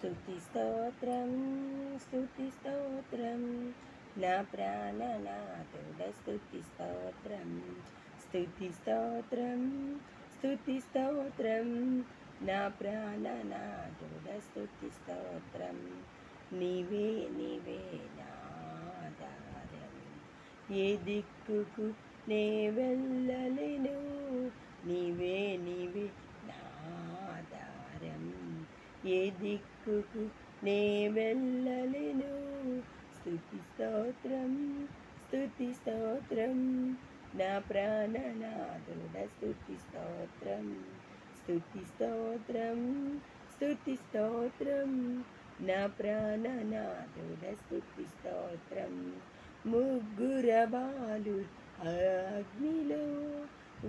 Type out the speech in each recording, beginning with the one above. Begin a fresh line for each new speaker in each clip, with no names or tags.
స్తుతి స్తోత్రం స్తుతి స్తోత్రం నా ప్రాణనాథుడ స్తుతి స్తోత్రం స్తుతి స్తోత్రం స్తుతి స్తోత్రం నా ప్రాణనాథుడ స్తుతి స్తోత్రం నీవే నీవే నా ఆధారం ఏ దిక్కుకు నే వెళ్ళలేను నీవే నీవే నా ఆధారం ఏ దిక్కుకు నే వెళ్ళలేను స్తుతి స్తోత్రం స్తుతి స్తోత్రం నా ప్రాణనాథుడ స్తుతి స్తోత్రం స్తుతి స్తోత్రం స్తుతి స్తోత్రం నా ప్రాణనాథుడ స్తుతి స్తోత్రం ముగ్గుర బాలు అగ్నిలో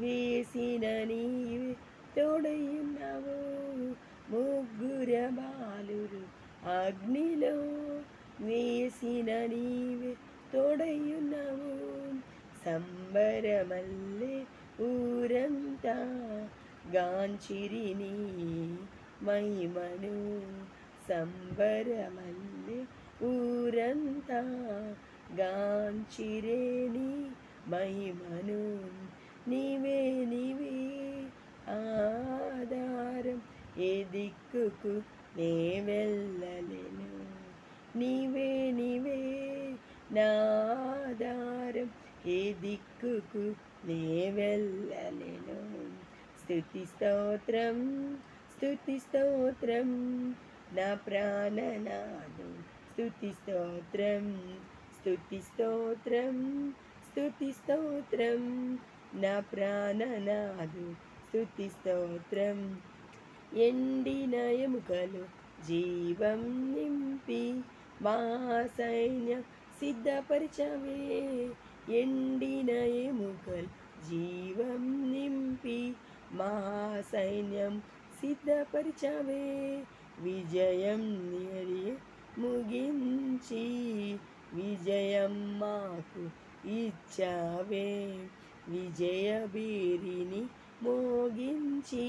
వేసిన నీవే తోడయున్నావు ముగ్గుర బాలురు అగ్నిలో వేసిన నీవే తోడయున్నావు సంబరమల్లే ఊరంతా గాంచిరిని మహిమను సంబరమల్లే ఊరంతా గాంచిరేని మహిమను నీవే నీవే ఆధారం ఏ దిక్కుకు నే వెళ్ళలేను నీవే నీవే నా ఆధారం ఏ దిక్కుకు నే వెళ్ళలేను స్తుతి స్తోత్రం స్తుతి స్తోత్రం నా ప్రాణనాథు స్తుతి స్తోత్రం స్తుతి స్తోత్రం స్తుతి స్తోత్రం నా ప్రాణనాథు స్తుతి స్తోత్రం ఎండిన ఎముకలు జీవం నింపి మా సైన్యం సిద్ధపరిచవే ఎండిన ఎముకలు జీవం నింపి మా సైన్యం సిద్ధపరిచవే విజయం నిరి ముగించి విజయం మాకు ఇచ్చావే విజయ బీరిని మోగించి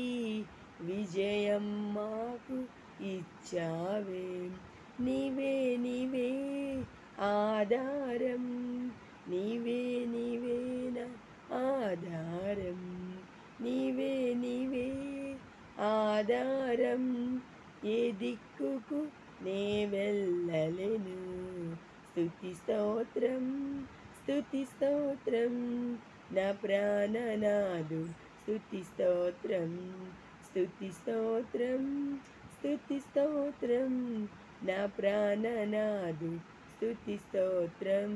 విజయం మాకు ఇచ్చావే నీవే నీవే ఆధారం నీవే నీవే నా ఆధారం నీవే నీవే ఆధారం ఏ దిక్కుకు నే వెళ్ళలేను స్తుతి స్తోత్రం స్తుతి స్తోత్రం నా ప్రాణనాథు స్తుతి స్తోత్రం స్తుతి స్తోత్రం స్తుతి స్తోత్రం నా ప్రాణనాథు స్తుతి స్తోత్రం